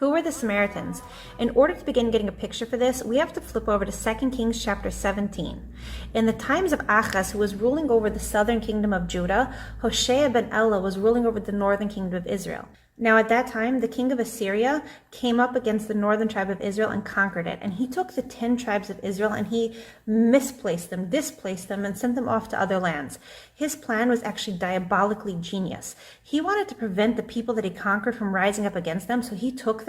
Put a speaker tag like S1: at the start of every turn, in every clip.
S1: Who were the Samaritans? In order to begin getting a picture for this, we have to flip over to 2 Kings chapter 17. In the times of Achaz, who was ruling over the southern kingdom of Judah, Hoshea ben Elah was ruling over the northern kingdom of Israel. Now at that time, the king of Assyria came up against the northern tribe of Israel and conquered it. And he took the 10 tribes of Israel and he displaced them, and sent them off to other lands. His plan was actually diabolically genius. He wanted to prevent the people that he conquered from rising up against them. So he took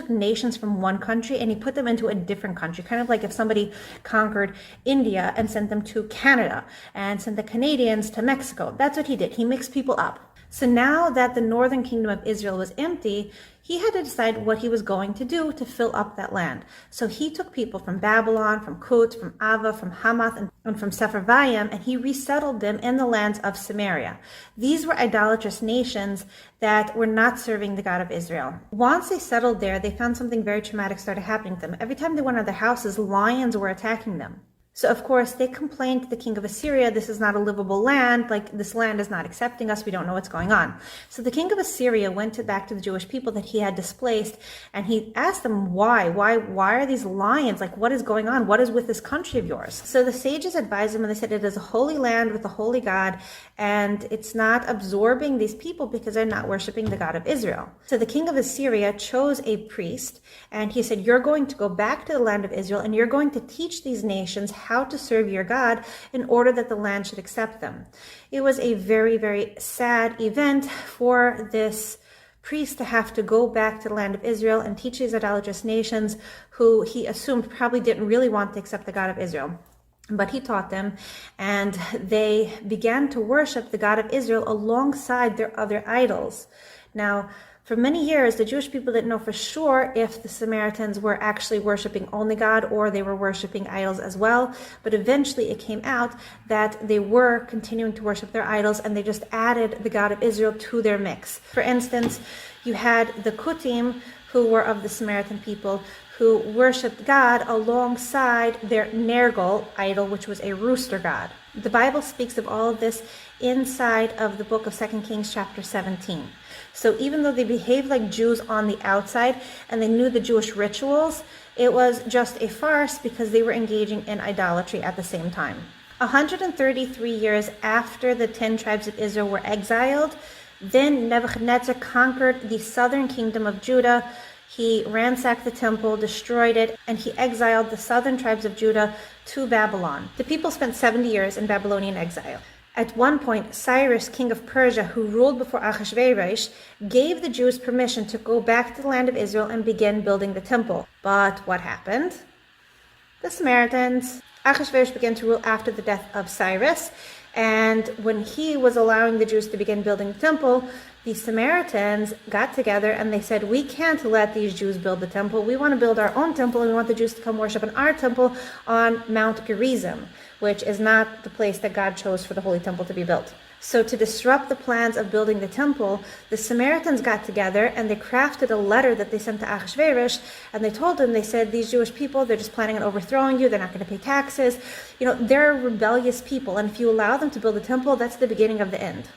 S1: nations from one country and he put them into a different country. Kind of like if somebody conquered India and sent them to Canada and sent the Canadians to Mexico. That's what he did. He mixed people up. So now that the northern kingdom of Israel was empty, he had to decide what he was going to do to fill up that land. So he took people from Babylon, from Kut, from Ava, from Hamath, and from Sepharvaim, and he resettled them in the lands of Samaria. These were idolatrous nations that were not serving the God of Israel. Once they settled there, they found something very traumatic started happening to them. Every time they went out of their houses, lions were attacking them. So of course they complained to the king of Assyria, this is not a livable land, like this land is not accepting us, we don't know what's going on. So the king of Assyria went back to the Jewish people that he had displaced and he asked them why are these lions, like what is going on, what is with this country of yours? So the sages advised him and they said it is a holy land with a holy God and it's not absorbing these people because they're not worshiping the God of Israel. So the king of Assyria chose a priest and he said, you're going to go back to the land of Israel and you're going to teach these nations how to serve your God in order that the land should accept them. It was a very, very sad event for this priest to have to go back to the land of Israel and teach these idolatrous nations who he assumed probably didn't really want to accept the God of Israel. But he taught them, and they began to worship the God of Israel alongside their other idols. Now, for many years, the Jewish people didn't know for sure if the Samaritans were actually worshiping only God or they were worshiping idols as well. But eventually it came out that they were continuing to worship their idols and they just added the God of Israel to their mix. For instance, you had the Kutim, who were of the Samaritan people, who worshipped God alongside their Nergal idol, which was a rooster god. The Bible speaks of all of this inside of the book of 2 Kings chapter 17. So even though they behaved like Jews on the outside and they knew the Jewish rituals, it was just a farce because they were engaging in idolatry at the same time. 133 years after the 10 tribes of Israel were exiled, then Nebuchadnezzar conquered the southern kingdom of Judah. He ransacked the temple, destroyed it, and he exiled the southern tribes of Judah to Babylon. The people spent 70 years in Babylonian exile. At one point, Cyrus, king of Persia, who ruled before Ahasuerus, gave the Jews permission to go back to the land of Israel and begin building the temple. But what happened? The Samaritans. Ahasuerus began to rule after the death of Cyrus, and when he was allowing the Jews to begin building the temple, the Samaritans got together and they said, we can't let these Jews build the temple. We want to build our own temple and we want the Jews to come worship in our temple on Mount Gerizim, which is not the place that God chose for the Holy Temple to be built. So to disrupt the plans of building the temple, the Samaritans got together and they crafted a letter that they sent to Ahasuerus, and they told him, they said, these Jewish people, they're just planning on overthrowing you, they're not going to pay taxes. They're rebellious people, and if you allow them to build the temple, that's the beginning of the end.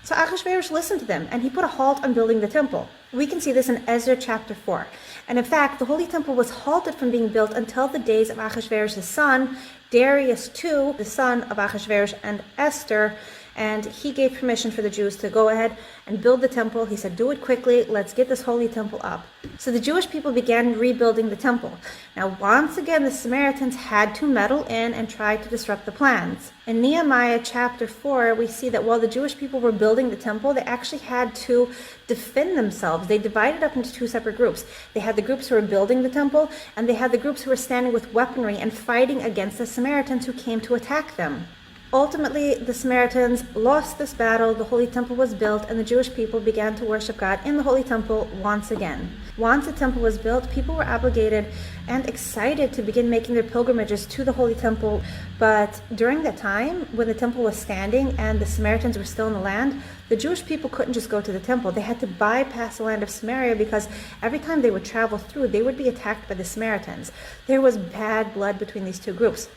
S1: So Ahasuerus listened to them, and he put a halt on building the temple. We can see this in Ezra chapter 4. And in fact, the Holy Temple was halted from being built until the days of Ahasuerus' son, Darius II, the son of Ahasuerus and Esther, and he gave permission for the Jews to go ahead and build the temple. He said, do it quickly, let's get this holy temple up. So the Jewish people began rebuilding the temple. Now, once again, the Samaritans had to meddle in and try to disrupt the plans. In Nehemiah chapter 4, we see that while the Jewish people were building the temple, they actually had to defend themselves. They divided up into two separate groups. They had the groups who were building the temple, and they had the groups who were standing with weaponry and fighting against the Samaritans who came to attack them. Ultimately, the Samaritans lost this battle, the Holy Temple was built, and the Jewish people began to worship God in the Holy Temple once again. Once the temple was built, people were obligated and excited to begin making their pilgrimages to the Holy Temple. But during that time, when the temple was standing and the Samaritans were still in the land, the Jewish people couldn't just go to the temple. They had to bypass the land of Samaria because every time they would travel through, they would be attacked by the Samaritans. There was bad blood between these two groups.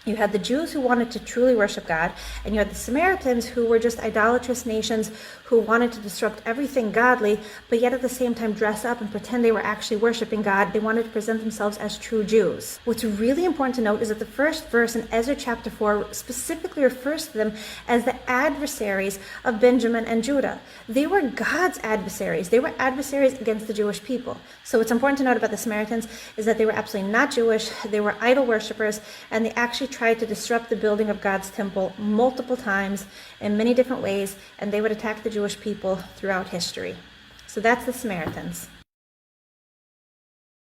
S1: You had the Jews who wanted to truly worship God, and you had the Samaritans who were just idolatrous nations who wanted to disrupt everything godly, but yet at the same time dress up and pretend they were actually worshiping God. They wanted to present themselves as true Jews. What's really important to note is that the first verse in Ezra chapter 4 specifically refers to them as the adversaries of Benjamin and Judah. They were God's adversaries. They were adversaries against the Jewish people. So what's important to note about the Samaritans is that they were absolutely not Jewish. They were idol worshippers, and they actually tried to disrupt the building of God's temple multiple times in many different ways, and they would attack the Jewish people throughout history. So that's the Samaritans.